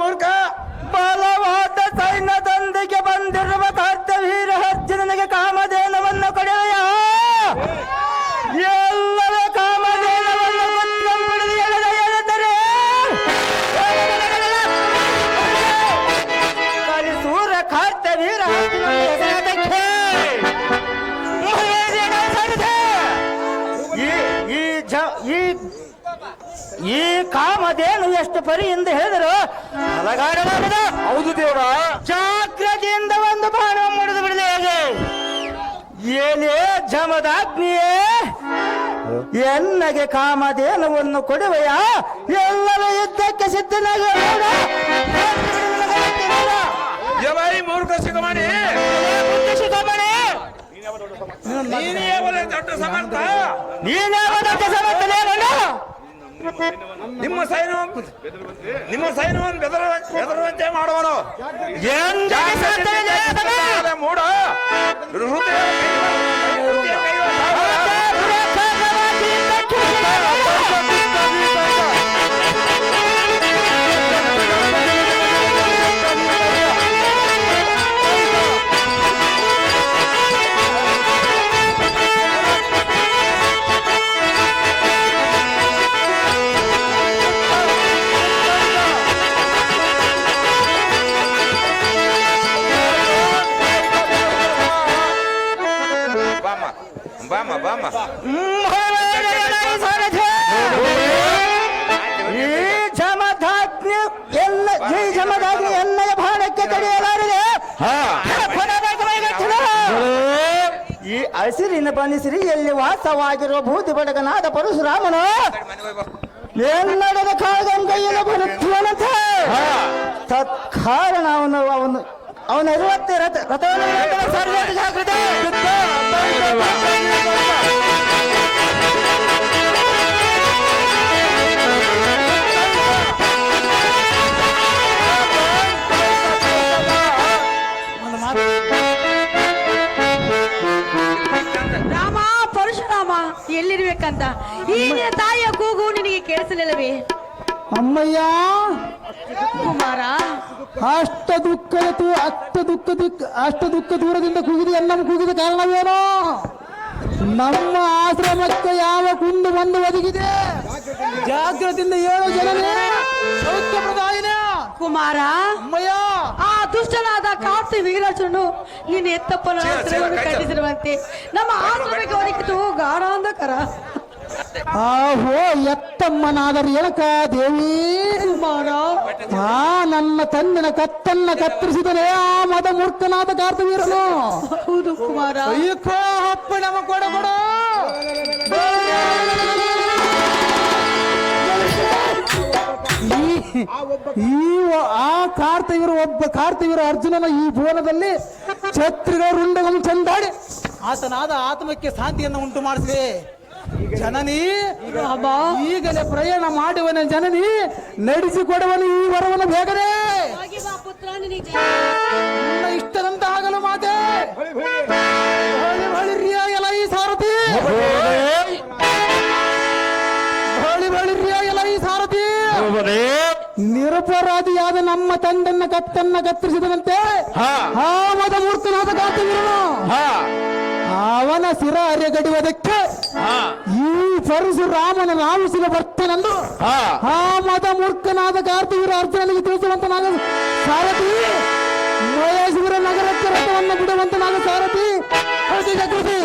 ಮೂರ್ಖ ಬಲವಾದ ಸೈನ್ಯದೊಂದಿಗೆ ಬಂದಿರುವ ಕರ್ತವೀರ ಅರ್ಜುನನಿಗೆ ಕಾಮಧೇನವನ್ನು ಕೊಡೆಯ ಎಲ್ಲವೇ ಕಾಮಧೇನವನ್ನು ಹೇಳಿದರೆ ಕಲಿಸೂರ ಕರ್ತವೀರ ಈ ಕಾಮಧೇನು ಎಷ್ಟು ಪರಿ ಎಂದು ಹೇಳಿದರು ಅಲಗಾಡಲಾಗದ. ಹೌದು ದೇವರ, ಜಾಗ್ರತೆಯಿಂದ ಒಂದು ಬಾಣ ಮುಡಿದು ಬಿಡದೆ ಹೇಗೆ ಏನೇ ಜಮದಾಗ್ನಿಯೇ ಎನ್ನಗೆ ಕಾಮಧೇನವನ್ನು ಕೊಡುವೆಯ ಎಲ್ಲವೂ ಯುದ್ಧಕ್ಕೆ ಸಿದ್ಧನಾಗಿ ಮೂರ್ಖ ಶಿಖಮಣಿ ದೊಡ್ಡ ಸಮರ್ಥ ನಿಮ್ಮ ಸೈನ್ಯವನ್ನು ಬೆದರುವಂತೆ ಮಾಡುವನು ಮೂಡ ಜಮದಾಗ್ನಿ ಎನ್ನಯ ಬಾಣಕ್ಕೆ ತಡೆಯಲಾರದೆ ಈ ಹಸಿರಿನ ಬನಿಸಿರಿ ಎಲ್ಲಿ ವಾಸವಾಗಿರುವ ಭೂತಿ ಬಡಗನಾದ ಪರಶುರಾಮನು ಎನ್ನಡದ ಕಾಳಗಂಗೈಯಲ್ಲಿ ಬರುತ್ತವನಂತೆ ತತ್ಕಾರಣ ಅವನ ಇರುವತ್ತೆ ರಥವನ್ನು ಜಾಗೃತಿ ರಾಮ ಪರಶುರಾಮ ಎಲ್ಲಿರ್ಬೇಕಂತ ಈ ತಾಯಿಯ ಕೂಗು ನಿನಗೆ ಕೇಳಿಸಲಿಲ್ಲವೇ? ಅಮ್ಮಯ್ಯ ಕುಮಾರ, ಅಷ್ಟ ದುಃಖ ದೂರದಿಂದ ಕೂಗಿದೆ ನಮ್ಮ ಕೂಗಿದ ಕಾರಣವೇನೋ? ನಮ್ಮ ಆಶ್ರಮಕ್ಕೆ ಯಾವ ಕುಂಡು ಬಂದು ಒದಗಿದೆ? ಜಾಗ್ರತೆಯಿಂದ 7 ಜನನೇ ಸೌಖ್ಯಪ್ರದಾಯಿನ ಕುಮಾರ. ಅಮ್ಮಯ್ಯ, ಆ ದುಷ್ಟನಾದ ಕಾರ್ತಿ ವೀರಚನು ನೀನು ಎತ್ತಪ್ಪನ ಕಟ್ಟಿಸಿರುವಂತೆ ನಮ್ಮ ಆಶ್ರಮಕ್ಕೆ ಒದಗಿತು ಗಾಢಾಂಧಕರ. ಆಹೋ ಎತ್ತಮ್ಮನಾದರೂ ಏನಕ ದೇವಿ? ಕುಮಾರ, ನನ್ನ ತಂದಿನ ಕತ್ತನ್ನ ಕತ್ತರಿಸಿದನೇ ಆ ಮದ ಮೂರ್ಖನಾದ ಕಾರ್ತವೀರನು. ಹೌದು ಕುಮಾರ. ಅಯ್ಯಕ್ಕೋ ಅಪ್ಪ ನಮ್ಮ ಕೊಡು ಆ ಕಾರ್ತವೀರ ಅರ್ಜುನನ ಈ ಭುವನದಲ್ಲಿ ಛತ್ರಿಗಳ ರುಂಡವನ್ನು ಚಂದಾಡಿ ಆತನಾದ ಆತ್ಮಕ್ಕೆ ಶಾಂತಿಯನ್ನು ಉಂಟು ಮಾಡಿಸಿದೆ. ಜನನಿ ಈಗಲೇ ಪ್ರಯಾಣ ಮಾಡುವನ ಜನನಿ ನಡೆಸಿಕೊಡುವನು ಈ ವರವನ್ನು ಬೇಗನೆ ಇಷ್ಟದಂತ ಆಗಲು ಮಾತೆ ಎಲ್ಲ ಈ ಸಾರಥಿ ಎಲ್ಲ ಈ ಸಾರಥಿ ನಿರಪರಾಧಿಯಾದ ನಮ್ಮ ತಂದನ್ನ ಕತ್ತನ್ನ ಕತ್ತರಿಸಿದಂತೆ ಆ ಮದ ಮೂರ್ತನಾದ ಕಾತವೀರನು ಅವನ ಶಿರ ಅರೆಗಡುವುದಕ್ಕೆ ಈ ಪರಶುರಾಮನ ರಾಮಿಸಿದ ಬರ್ತನೆಂದು ಆ ಮದ ಮೂರ್ಖನಾದ ಕಾರ್ತವೀರ ಅರ್ಜುನನಿಗೆ ತಿಳಿಸುವಂತನಾಗ ಸಾರಥಿ ಮಹೇಶ್ವರ ನಗರಕ್ಕೆ ರಥವನ್ನು ಬಿಡುವಂತನಾಗ ಸಾರಥಿ ಜಾಗೃತಿ.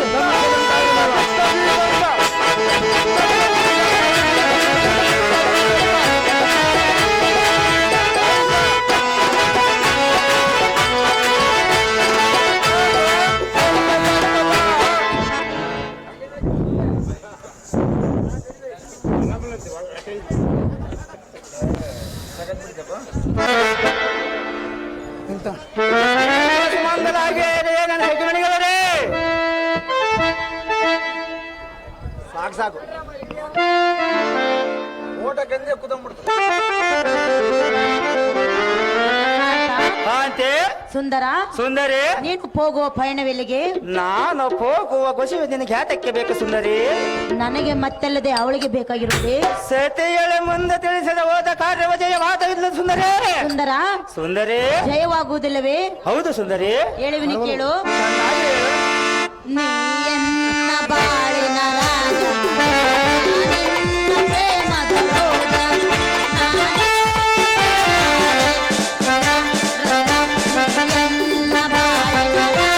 ಸಾಕು ಓಟ ಗಂಜೆ ಕುದಂಬಿಡ್ತು. ಕಾಂತಿ ಸುಂದರ ಸುಂದರಿ ನೀನು ಹೋಗುವ ಪಯಣವೆಲ್ಲಿಗೆ? ನಾನು ಹೋಗುವ ಖುಷಿ ನಿನಗೆ ಯಾತಕ್ಕೆ ಬೇಕು ಸುಂದರಿ? ನನಗೆ ಮತ್ತಲ್ಲದೆ ಅವಳಿಗೆ ಬೇಕಾಗಿರುತ್ತೆ. ಸತಿಯಳ ಮುಂದೆ ತಿಳಿಸದ ಹೋದ ಕಾರ್ಯವ ಜಯವಾದವಿಲ್ಲ ಸುಂದರಿ. ಸುಂದರ ಸುಂದರಿ ಜಯವಾಗುವುದಿಲ್ಲವೇ? ಹೌದು ಸುಂದರಿ. ಹೇಳುವಿನಿ ಕೇಳು. ಚೆನ್ನಾಗಿ ಹೇಳು. ನೀ ಎನ್ನ ಬಾಳಿನ ರಾಜ, ನಿನ್ನ ಪ್ರೇಮದ ರೋಗ, ನಾನೇ ಎನ್ನ ಬಾಳಿನ ರಾಜ.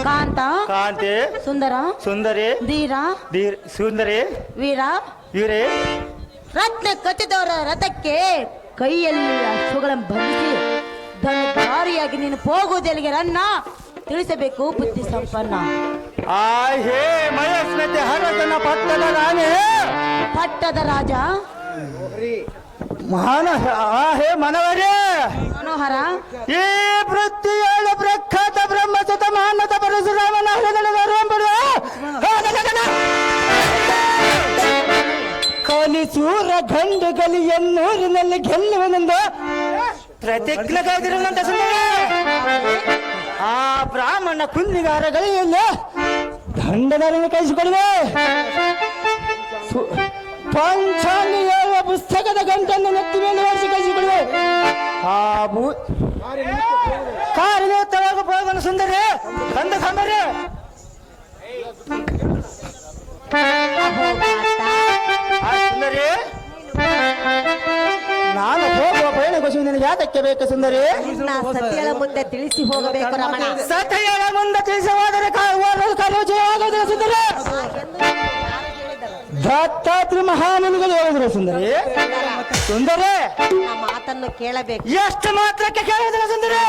ಕಾಂತ ಕಾಂತಿ ಸುಂದರ ಸುಂದರಿ ಧೀರ ಸುಂದರಿ ವೀರ ಇವರೇ ರತ್ನ ಕಚ್ಚಿದವರ ರಥಕ್ಕೆ ಕೈಯಲ್ಲಿ ಅಶ್ವಗಳನ್ನು ಬಂಧಿಸಿ ದಾರಿಯಾಗಿ ನೀನು ಹೋಗುವುದೆಲ್ಲಿಗೆ ರನ್ನ ತಿಳಿಸಬೇಕು ಬುದ್ಧಿ ಸಂಪನ್ನ. ಆ ಹೇ ಮಯಸ್ಮತಿ ಹರದನ ಪಟ್ಟದ ರಾಣಿ ಪಟ್ಟದ ರಾಜ ಮಹಾನ ಆ ಹೇ ಮನವರೇ ಮನೋಹರ ಈ ಪ್ರತಿಯೊಳ ಪ್ರಖ್ಯಾತ ಬ್ರಹ್ಮಸುತ ಮಾನದ ಪರಶುರಾಮನ ಕಲಿಸೂರ ಗಂಡು ಗಲಿ ಎನ್ನೂರಿನಲ್ಲಿ ಗೆಲ್ಲುವನೆಂದು ಪ್ರತಿಜ್ಞೆಗಾದಿರುವಂತ ಸುಂದರ ಆ ಬ್ರಾಹ್ಮಣ ಕುಂದಿಗಾರ ಗಲಿಯಲ್ಲಿ ದಂಡನರನ್ನು ಕಳಿಸಿಕೊಡುವೆ. ಪಂಚಾಂಗ ಹೇಳುವ ಪುಸ್ತಕದ ಗಂಟನ್ನು ನೆತ್ತಿ ಮೇಲೆ ಹೊರಿಸಿ ಕಳಿಸಿಕೊಡುವೆ. ಆ ಕಾರ್ಯನಿರತವಾಗ ಹೋಗೋಣ ಸುಂದರಿ ಕಂದ ಕಂದರಿ. ಸುಂದರಿ ನಾನು ಹೋಗುವ ಪಯಣ ಕುಶಿ ನಿನಗೆ ಯಾತಕ್ಕೆ ಬೇಕು ಸುಂದರಿ? ಸತ್ಯಳ ಮುಂದೆ ತಿಳಿಸಿ ಹೋಗಬೇಕು ರಮಣ. ಸತ್ಯಳ ಮುಂದೆ ತಿಳಿಸಿ ಹೋದರೆ ಕಾರ್ಯೋಜಯವಾಗುವುದಿಲ್ಲ ಸುಂದರಿ. ದತ್ತಾತ್ರಿ ಮಹಾಮುನಿಗಳು ಹೇಳಿದ್ರು ಸುಂದರಿ. ಸುಂದರಿ ಮಾತನ್ನು ಕೇಳಬೇಕು. ಎಷ್ಟು ಮಾತ್ರಕ್ಕೆ ಕೇಳುವುದಿಲ್ಲ ಸುಂದರಿ.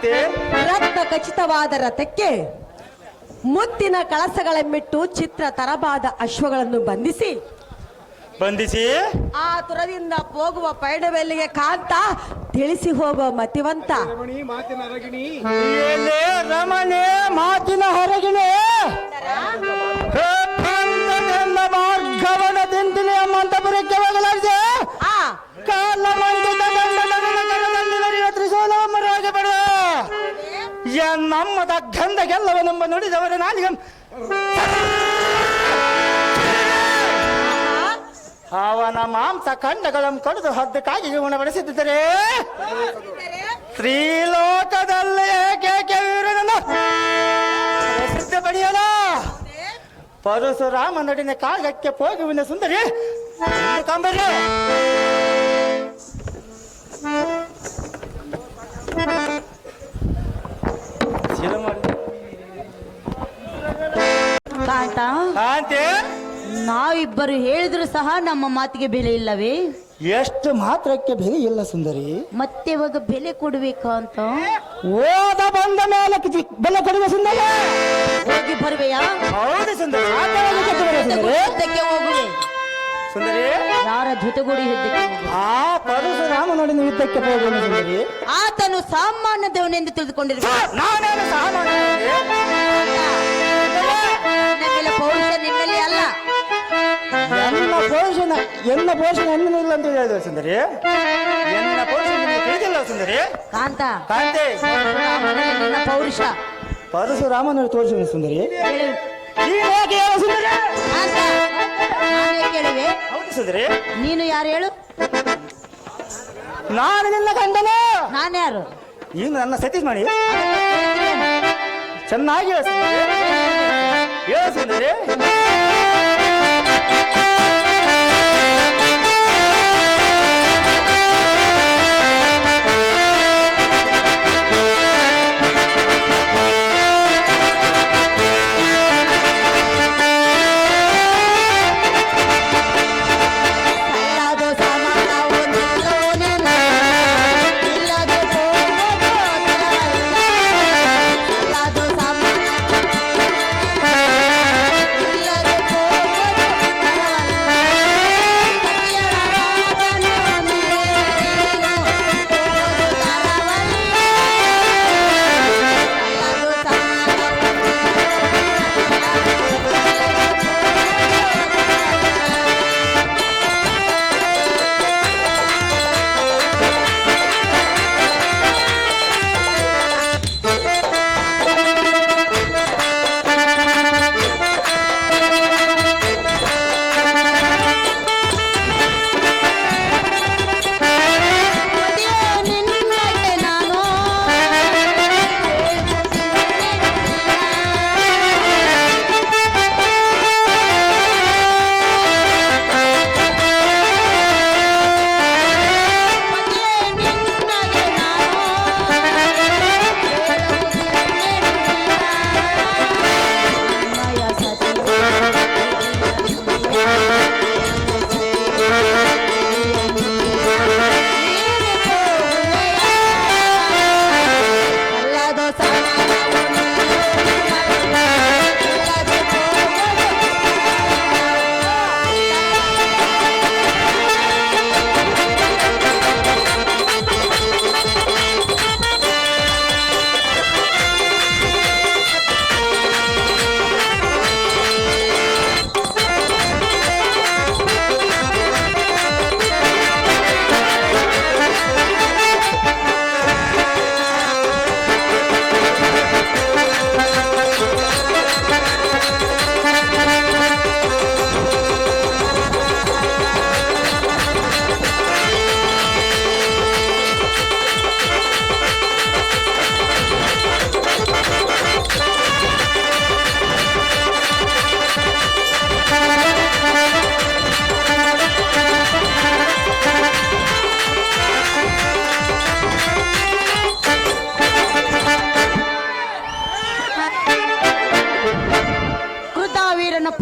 ಕಾಂತಿ ರತ್ನ ಖಚಿತವಾದ ರಥಕ್ಕೆ ಮುತ್ತಿನ ಕಳಸಗಳನ್ನಿಟ್ಟು ಚಿತ್ರ ತರಬಾದ ಅಶ್ವಗಳನ್ನು ಬಂಧಿಸಿ ಆತುರದಿಂದ ಹೋಗುವ ಪಯಣವೆಲ್ಲಿಗೆ ಕಾಂತ ತಿಳಿಸಿ ಹೋಗುವ ಮತಿವಂತ ಎಲೆ ರಮಣೆ ಮಾತಿನ ಹೊರಗಿಣೆ ಮಾರ್ಗವನ ತಿಂತಿನಿ ಅಮ್ಮಂತಪುರಕ್ಕೆ ಹೋಗಲಾಗಿದೆ ಆ ಕಾಲ ಮಂಡಿತ ತ್ರಿಶೂಲಮರಾಗಿ ಬಡ ನಮ್ಮದ ಗಂಧಗೆಲ್ಲವನೆಂಬ ನುಡಿದವರ ನಾಲಿಗೆ ಅವನ ಮಾಂಸ ಖಂಡಗಳನ್ನು ಕಡಿದು ಹದ್ದಕ್ಕಾಗಿ ಉಣಬಡಿಸಿದ್ದರೆ ಶ್ರೀಲೋಕದಲ್ಲಿ ಏಕೆ ವೀರನನ್ನು ಪ್ರಸಿದ್ಧ ಪಡೆಯಲ ಪರಶುರಾಮ ನಡಿನ ಕಾಗಕ್ಕೆ ಹೋಗುವಿನ ಸುಂದರಿ ಕಾಂಬರ್ಯ ಕಾಂತ ಕಾಂತಿ ನಾವಿಬ್ಬರು ಹೇಳಿದ್ರು ಸಹ ನಮ್ಮ ಮಾತಿಗೆ ಬೆಲೆ ಇಲ್ಲವೇ? ಎಷ್ಟು ಮಾತ್ರಕ್ಕೆ ಬೆಲೆ ಇಲ್ಲ ಸುಂದರಿ. ಮತ್ತೆ ಇವಾಗ ಬೆಲೆ ಕೊಡ್ಬೇಕಾ ಅಂತ ಓದ ಬಂದ ಮೇಲೆ ಬೆಲೆ ಕೊಡುವ ಸುಂದರಿ. ಹೋಗಿ ಬರುವೆಯಾ? ಹೌದು ಸುಂದರಿ. ಯುದ್ಧಕ್ಕೆ ಹೋಗುವೆ ಸುಂದರಿ. ಯಾರ ಜೊತೆಗೂಡಿ ಯುದ್ಧಕ್ಕೆ ಹೋಗುವೆ? ಆ ಪರಶುರಾಮನೊಡನೆ ಯುದ್ಧಕ್ಕೆ ಹೋಗುವ ಸುಂದರಿ. ಆತನು ಸಾಮಾನ್ಯ ದೇವನೆಂದು ತಿಳಿದುಕೊಂಡಿರುವ ನಾನೇನು ಸಾಮಾನ್ಯ ಪೌರುಷ ನಿನ್ನಲ್ಲಿ ಅಲ್ಲ. ಎನ್ನ ಪೋಷಣ ಹೆಣ್ಣಿನಿಲ್ಲ ಅಂತ ಹೇಳಿದ ಸುಂದರಿ. ಎನ್ನ ಪೋಷಣ ತಿಳಿದಿಲ್ಲ ಸುಂದರಿ. ಕಾಂತ ಕಾಂತೆ ನಿನ್ನ ಪೌರುಷ ಪರಶುರಾಮನ ತೋರಿಸಿದ ಸುಂದರಿ. ಸುಂದರಿ ಕಾಂತ ನಾನೇ ಕೇಳುವೆ. ಹೌದು ಸುಂದರಿ. ನೀನು ಯಾರು ಹೇಳು? ನಾನು ನಿನ್ನ ಗಂಡನ. ನಾನ್ಯಾರು? ನೀನು ನನ್ನ ಸತೀಶ್ ಮಾಡಿ ಚೆನ್ನಾಗಿ ಹೇಳು ಸುಂದರಿ.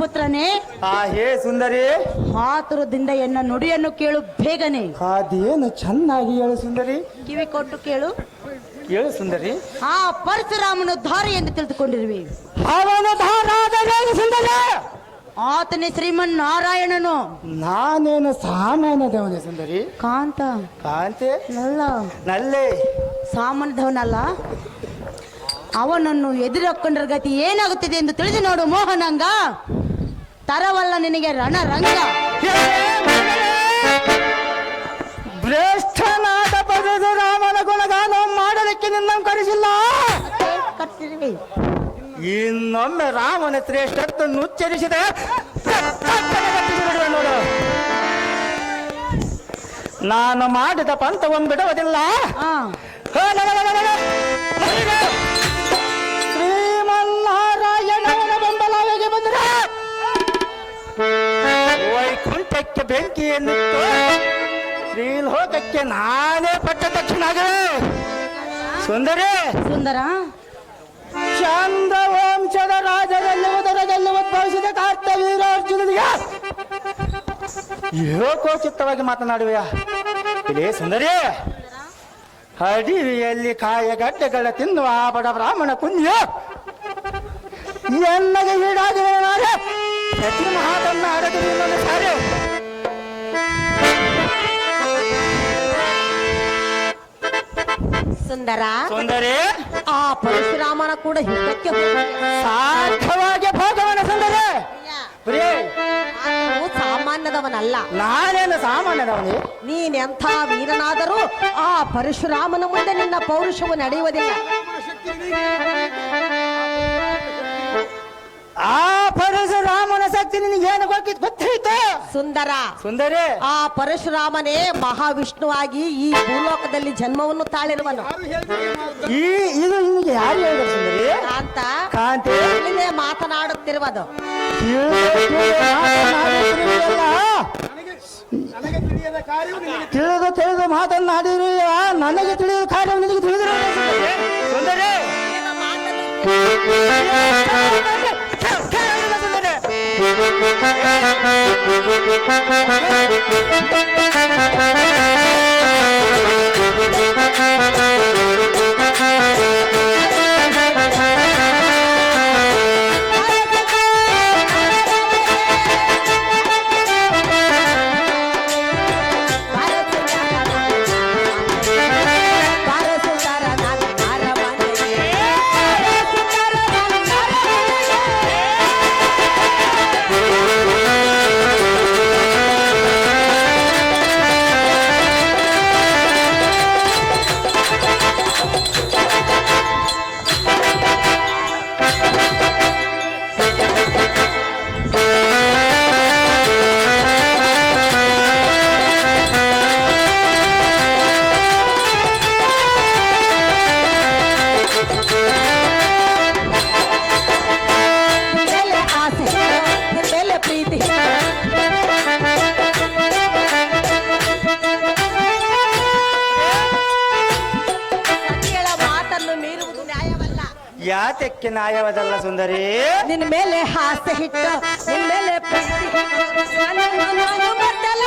ಪುತ್ರನೇ ಹೇ ಸುಂದರಿ. ಆತುರದಿಂದ ಎನ್ನ ನುಡಿಯನ್ನು ಕೇಳು ಬೇಗನೆ. ಅದೇನು ಚೆನ್ನಾಗಿ ಹೇಳು ಸುಂದರಿ. ಕಿವಿ ಕೊಟ್ಟು ಕೇಳು. ಹೇಳು ಸುಂದರಿ. ಆ ಪರಶುರಾಮನು ಧಾರಿ ಎಂದು ತಿಳಿದುಕೊಂಡಿರುವೆ. ಅವನು ಧಾರಾದರೇನು ಸುಂದರಿ? ಆತನೇ ಶ್ರೀಮನ್ ನಾರಾಯಣನು. ನಾನೇನು ಸಾಮಾನ್ಯದವನೇ ಸುಂದರಿ. ಕಾಂತ ಕಾಂತೆ ನಲ್ಲ ನಲ್ಲೇ ಸಾಮಾನ್ಯದವನಲ್ಲ. ಅವನನ್ನು ಎದುರಕೊಂಡ್ರ ಗತಿ ಏನಾಗುತ್ತದೆ ಎಂದು ತಿಳಿದು ನೋಡು ಮೋಹನಂಗ. ತರವಲ್ಲ ನಿನಗೆ ರಣರಂಗ. ಶ್ರೇಷ್ಠನಾದ ಪರಶುರಾಮನ ಗುಣಗಾನ ಮಾಡಲಿಕ್ಕೆ ನಿನ್ನನ್ನು ಕರೆಸಿಲ್ಲ. ಇನ್ನೊಮ್ಮೆ ರಾಮನ ಶ್ರೇಷ್ಠತ್ವವನ್ನು ಉಚ್ಚರಿಸಿದೆ ನೋಡು. ನಾನು ಮಾಡಿದ ಪಂಥವನ್ನು ಬಿಡುವುದಿಲ್ಲ. ಶ್ರೀಮನ್ನಾರಾಯಣನ ಬೆಂಬಲವಾಗಿ ಬಂದರೆ ವೈಕುಂಠಕ್ಕೆ ಬೆಂಕಿಯನ್ನಿಟ್ಟು ಶ್ರೀಲೋಕಕ್ಕೆ ನಾನೇ ಪಟ್ಟ ದಕ್ಷಿಣಾಗ. ಸುಂದರಿ ಸುಂದರ ಚಂದ್ರ ವಂಶದ ರಾಜರಲ್ಲಿ ಉದರದಲ್ಲಿ ಉದ್ಭವಿಸಿದ ಕಾರ್ತವೀರಾರ್ಜುನನಿಗೆ ಏಕೋಚಿತ್ತವಾಗಿ ಮಾತನಾಡುವೆಯಾ? ಇದೇ ಸುಂದರಿ, ಅಡಿವಿಯಲ್ಲಿ ಕಾಯಗಡ್ಡೆಗಳ ತಿನ್ನುವ ಆ ಬಡ ಬ್ರಾಹ್ಮಣ ಪುಣ್ಯ ಎನ್ನಗೆ ಈಡಾಗಿವೆ. ಪ್ರತಿ ಮಹಾತನ್ನ ಅಡಗಿರಿ ಸಾರಿ. ಸುಂದರ ಸುಂದರಿ, ಆ ಪರಶುರಾಮನ ಕೂಡ ಯುದ್ಧಕ್ಕೆ ಸಾಧ್ಯವಾಗಿ ಭೋಗವನ ಸುಂದರಿ. ಸಾಮಾನ್ಯದವನಲ್ಲ. ನಾನೇನು ಸಾಮಾನ್ಯದವನೇ? ನೀನೆಂಥ ವೀರನಾದರೂ ಆ ಪರಶುರಾಮನ ಮುಂದೆ ನಿನ್ನ ಪೌರುಷವು ನಡೆಯುವುದಿಲ್ಲ. ಆ ಪರಶುರಾಮನ ಶಕ್ತಿ ನಿನಗೇನು ಗೊತ್ತಾಯ್ತು ಸುಂದರ? ಸುಂದರಿ, ಆ ಪರಶುರಾಮನೇ ಮಹಾವಿಷ್ಣುವಾಗಿ ಈ ಭೂಲೋಕದಲ್ಲಿ ಜನ್ಮವನ್ನು ತಾಳಿರುವನು. ಇದು ನಿಮಗೆ ಯಾರು ಹೇಳಿದ್ರು ಸುಂದರಿ? ಕಾಂತ ಕಾಂತಿ ಇಲ್ಲಿಂದೇ ಮಾತನಾಡುತ್ತಿರುವುದು. ತಿಳಿದು ಮಾತನಾಡಿರು. ನನಗೆ ತಿಳಿದ ಕಾರ್ಯ ನಿನಗೆ ತಿಳಿದಿರೋ ಸುಂದರಿ. ಯಾತಕ್ಕೆ ನ್ಯಾಯವದಲ್ಲ ಸುಂದರಿ? ನಿನ್ನ ಮೇಲೆ ಹಾಸ್ಯ ಹಿಟ್ಟು, ನಿನ್ನ ಮೇಲೆ ಪ್ರೀತಿ ನನ್ನನ್ನು ಬದಲ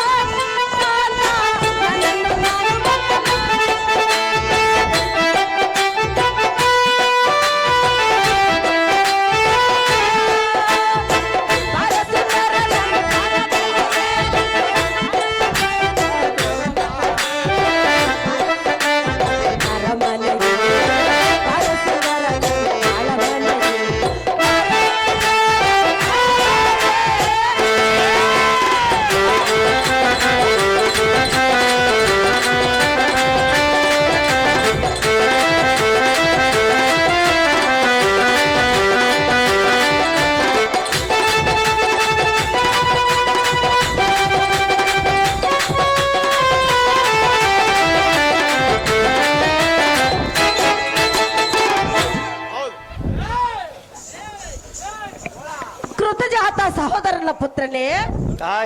ಸಹೋದರನ ಪುತ್ರನೇ.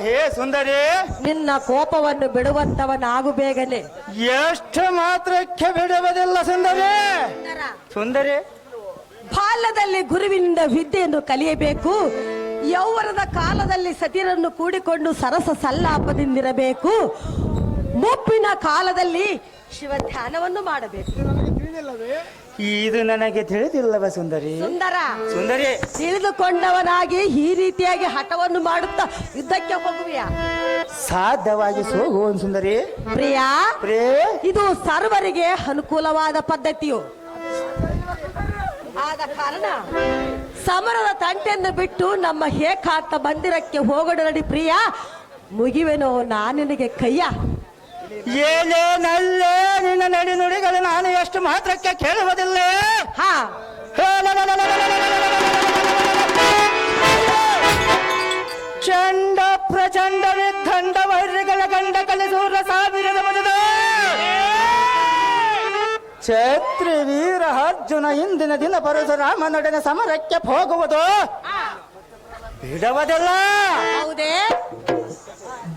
ಹೇ ಸುಂದರಿ, ನಿನ್ನ ಕೋಪವನ್ನು ಬಿಡುವಂತವನಾಗು ಬೇಗನೆ. ಎಷ್ಟು ಮಾತ್ರಕ್ಕೆ ಬಿಡುವುದಿಲ್ಲ ಸುಂದರಿ. ಸುಂದರಿ, ಬಾಲ್ಯದಲ್ಲಿ ಗುರುವಿನಿಂದ ವಿದ್ಯೆಯನ್ನು ಕಲಿಯಬೇಕು. ಯೌವನದ ಕಾಲದಲ್ಲಿ ಸತಿರನ್ನು ಕೂಡಿಕೊಂಡು ಸರಸ ಸಲ್ಲಾಪದಿಂದಿರಬೇಕು. ಮುಪ್ಪಿನ ಕಾಲದಲ್ಲಿ ಶಿವ ಧ್ಯಾನವನ್ನು ಮಾಡಬೇಕು. ಇದು ನನಗೆ ತಿಳಿದಿಲ್ಲವ ಸುಂದರಿ. ಸುಂದರ ಸುಂದರಿ, ತಿಳಿದುಕೊಂಡವನಾಗಿ ಈ ರೀತಿಯಾಗಿ ಹಠವನ್ನು ಮಾಡುತ್ತಾ ಯುದ್ಧಕ್ಕೆ ಹೋಗುವಿಯಾ? ಸಾಧ್ಯವಾಗಿ ಹೋಗುವನು ಸುಂದರಿ. ಪ್ರಿಯ, ಪ್ರೇ ಇದು ಸರ್ವರಿಗೆ ಅನುಕೂಲವಾದ ಪದ್ಧತಿಯು. ಆದ ಕಾರಣ ಸಮರದ ತಂಟೆಯನ್ನು ಬಿಟ್ಟು ನಮ್ಮ ಏಕಾಂತ ಮಂದಿರಕ್ಕೆ ಹೋಗೋಣ ನಡಿ ಪ್ರಿಯ. ಮುಗಿವೆನೋ ನಾನಿನಗೆ ಕೈಯ. ಏನೇನಲ್ಲೇ ನಿನ್ನ ನಡಿ ನುಡಿಗಳು ನಾನು ಎಷ್ಟು ಮಾತ್ರಕ್ಕೆ ಕೇಳುವುದಿಲ್ಲ. ಹಾ, ಚಂಡ ಪ್ರಚಂಡ ವಿದ್ದಂಡ ವೈರ್ಯಗಳ ಗಂಡ ಕಲಿಸೂರ ಸಾವಿರದ ಮದುವೆ ಛತ್ರಿ ವೀರ ಅರ್ಜುನ ಇಂದಿನ ದಿನ ಪರಶುರಾಮನೊಡನೆ ಸಮರಕ್ಕೆ ಹೋಗುವುದು ಬಿಡುವುದಿಲ್ಲ. ಹೌದೇ?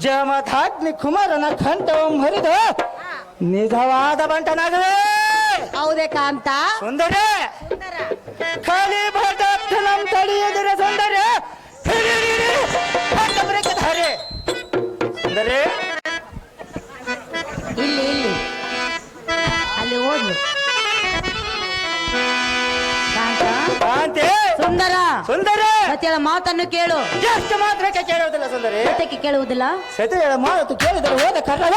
ಜಮಧಾಗ್ನಿ ಕುಮಾರನ ಕಂಠವು ಹರಿದು ನಿಜವಾದ ಬಂಟನಾಗವೆ. ಹೌದೇ ಕಾಂತ? ಸುಂದರಿ, ಖಾಲಿ ಭಟನಂ ತಡೆಯದಿರ ಸುಂದರಿ. ಧಾರೆ ಸುಂದರಿ, ಇಲ್ಲಿ ಇಲ್ಲಿ ಅಲ್ಲಿ ಹೋಗಿ ಕಾಂತ. ಕಾಂತಿ, ಸುಂದರ, ಸುಂದರಿ, ಸತ್ಯದ ಮಾತನ್ನು ಕೇಳು. ಎಷ್ಟು ಮಾತ್ರಕ್ಕೆ ಕೇಳುವುದಿಲ್ಲ ಸುಂದರಿ. ಸತ್ಯಕ್ಕೆ ಕೇಳುವುದಿಲ್ಲ. ಸತ್ಯದ ಮಾತು ಕೇಳಿದರೆ ಹೋದ ಕರ್ರವ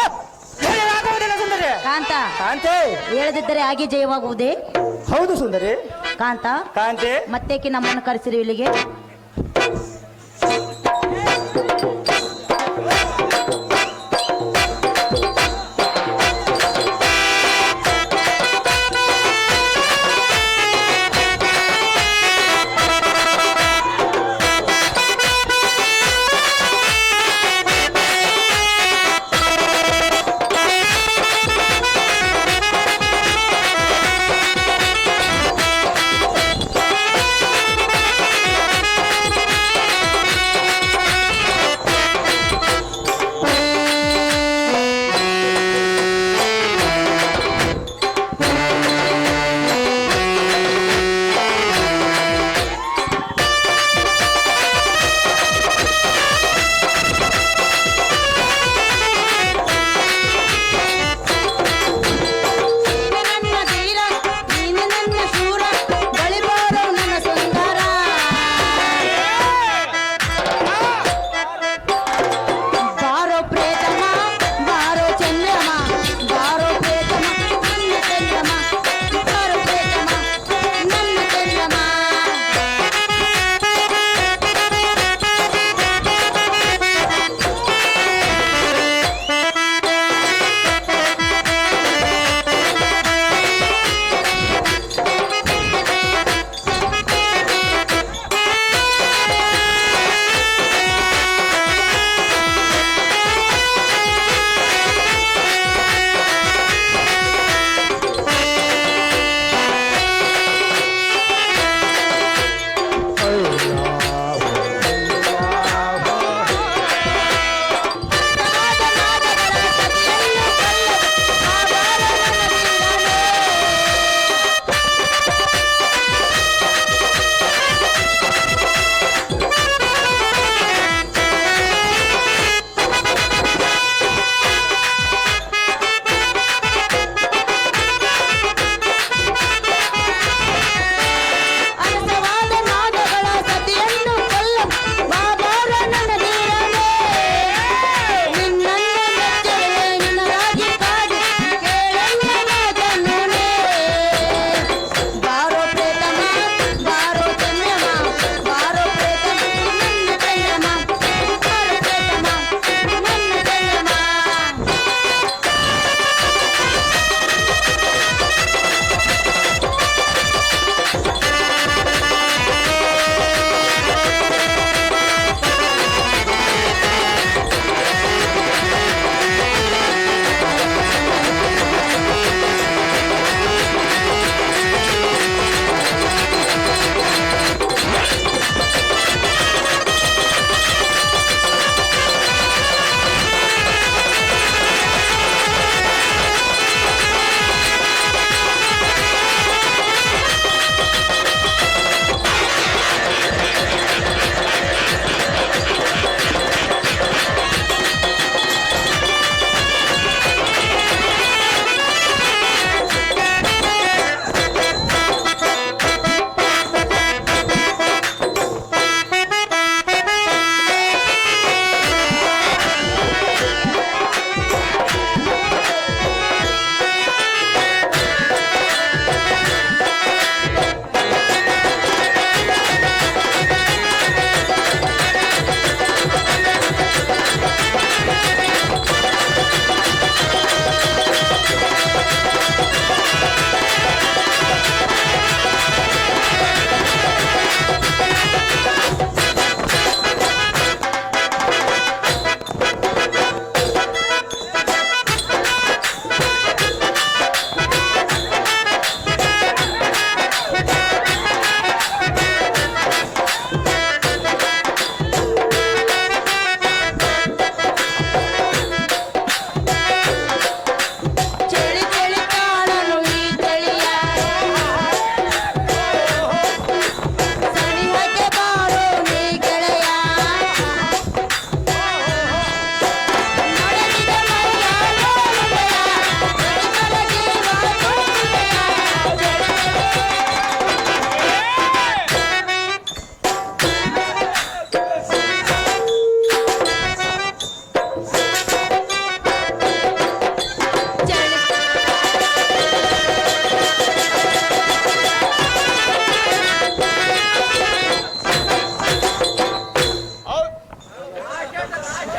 ಹೇಳಲಾಗುವುದಿಲ್ಲ ಸುಂದರಿ. ಕಾಂತ, ಕಾಂತಿ, ಹೇಳದಿದ್ದರೆ ಹಾಗೆ ಜಯವಾಗುವುದೇ? ಹೌದು ಸುಂದರಿ. ಕಾಂತ, ಕಾಂತಿ, ಮತ್ತೇಕೆ ನಮ್ಮನ್ನು ಕರೆಸಿರಿ ಇಲ್ಲಿಗೆ?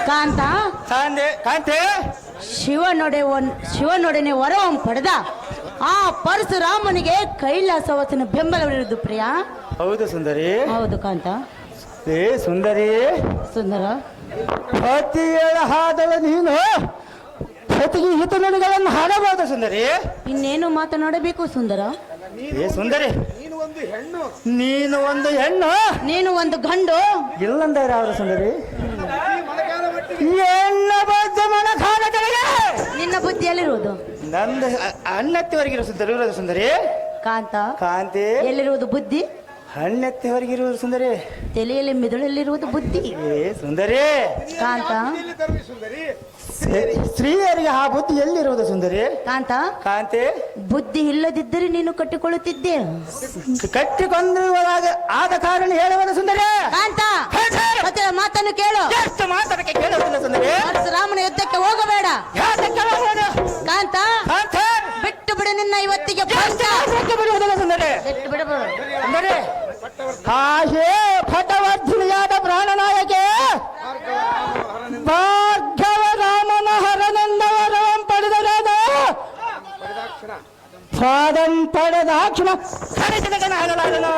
ಕಾಂತ ಕಾಂತೆ ಶಿವನೊಡನೆ ವರವನ್ನು ಪಡೆದ ಆ ಪರಶುರಾಮನಿಗೆ ಕೈಲಾಸವಾಸನ ಬೆಂಬಲವಿರುವುದು ಪ್ರಿಯ. ಹೌದು ಸುಂದರಿ. ಹೌದು ಕಾಂತ. ಏ ಸುಂದರಿ, ಸುಂದರ, ಪತಿಯಳ ಹಾದಳ ನೀನು ಪತಿಗೆ ಹಿತನುಡಿಗಳನ್ನು ಹಾಡಬಹುದು ಸುಂದರಿ. ಇನ್ನೇನು ಮಾತನಾಡಬೇಕು ಸುಂದರ? ಏ ಸುಂದರಿ, ನೀನು ಒಂದು ಹೆಣ್ಣು, ನೀನು ಒಂದು ಗಂಡು. ಇಲ್ಲಂದರೆ ಅವರು ಸುಂದರಿ. ಹೆಣ್ಣ ಬದ್ದ ಮನ ಕಾಲದೊಳಗೆ ನಿನ್ನ ಬುದ್ಧಿಯಲ್ಲಿರುವುದು ನಂದು ಅಣ್ಣತ್ತಿವರೆಗಿರೋ ಸುಂದರಿ ಇರೋದು ಸುಂದರಿ. ಕಾಂತ, ಕಾಂತಿ ಎಲ್ಲಿರುವುದು ಬುದ್ಧಿ? ಹಣ್ಣೆತ್ತಿವರೆಗಿರುವುದು ಸುಂದರಿ. ತಲೆಯಲ್ಲಿ ಮಿದುಳಲ್ಲಿರುವುದು ಬುದ್ಧಿ. ಏ ಸುಂದರಿ, ಕಾಂತ, ಸ್ತ್ರೀಯರಿಗೆ ಆ ಬುದ್ಧಿ ಎಲ್ಲಿರುವುದು ಸುಂದರಿ? ಕಾಂತ, ಕಾಂತಿ, ಬುದ್ಧಿ ಇಲ್ಲದಿದ್ದರೆ ನೀನು ಕಟ್ಟಿಕೊಳ್ಳುತ್ತಿದ್ದೆ. ಕಟ್ಟಿಕೊಂಡಿರುವಾಗ ಆದ ಕಾರಣ ಹೇಳುವುದು ಸುಂದರಿ. ಕಾಂತ, ಸತ್ಯದ ಮಾತನ್ನು ಕೇಳು. ಎಷ್ಟು ಮಾತಾಡಕ್ಕೆ ಕೇಳುವುದಿಲ್ಲ ಸುಂದರಿ. ಪರಶುರಾಮನ ಯುದ್ಧಕ್ಕೆ ಹೋಗಬೇಡ. ಯಾತಕ್ಕೆ ಹೋಗುವುದು? ಕಾಂತ, ಕಾಂತ, ಬಿಟ್ಟು ಬಿಡು ನಿನ್ನ ಇವತ್ತಿಗೆ. ಬಿಟ್ಟು ಬಿಡುವುದಿಲ್ಲ ಸುಂದರಿ. ಬಿಟ್ಟು ಬಿಡಬೇಡ ಸುಂದರಿ, ಕಾಶೇ ಪಟವರ್ಧಿನಿಯಾದ ಪ್ರಾಣನಾಯಕೆ ಭಾರ್ಗವ ರಾಮನ ಹರನೆಂದವರಂ ಪಡೆದರಾದ ಪಾದಂ ಪಡೆದಾಕ್ಷಣ ಕರೆತನಗನ ಹರಲಾದನು.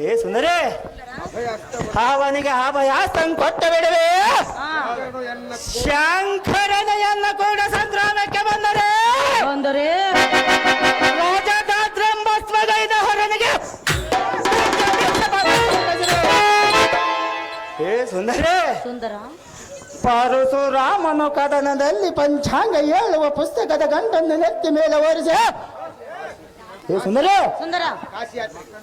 ಏ ಸುಂದರಿ, ಅವನಿಗೆ ಅಭಯಾಸ್ತಂ ಕೊಟ್ಟ ಬಿಡುವೆ. ಶಂಕರನೆಯನ್ನ ಕೂಡ ಸಂಗ್ರಾಮಕ್ಕೆ ಬಂದರೆ ರಾಜದಾದ್ರಂಬಸ್ವಗೈದ ಹೊರನಿಗೆ. ಏ ಸುಂದರಿ, ಸುಂದರ, ಪರಶುರಾಮನು ಕದನದಲ್ಲಿ ಪಂಚಾಂಗ ಹೇಳುವ ಪುಸ್ತಕದ ಗಂಟನ್ನು ನೆತ್ತಿ ಮೇಲೆ ಒರೆಸಿ. ಏ ಸುಂದರಿ, ಸುಂದರ,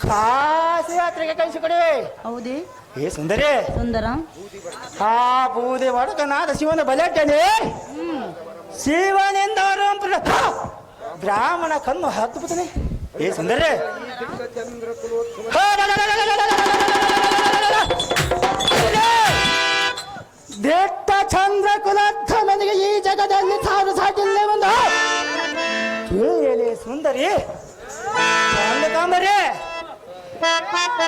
ಕಾಶಿ ಯಾತ್ರೆಗೆ ಕಳಿಸಿಕೊಡಿ. ಹೌದೇ? ಏ ಸುಂದರಿ, ಸುಂದರ, ಆ ಬೂದೆ ಒಡಕನಾದ ಶಿವನ ಬಲೆಟ್ಟನೆ ಶಿವನೆಂದವರು ಬ್ರಾಹ್ಮಣ ಕಣ್ಣು ಹತ್ತುತ್ತಾನೆ. ಏ ಸುಂದರಿ, ದೇಟ್ಟ ಚಂದ್ರ ಕುಲಧ್ವನಿಗೆ ಈ ಜಗದಲ್ಲಿ ಸಾರು ಸಾಟಿಲ್ಲ ಒಂದು ಕೇಳಿ ಸುಂದರಿ ಕಾಂಬರಿ.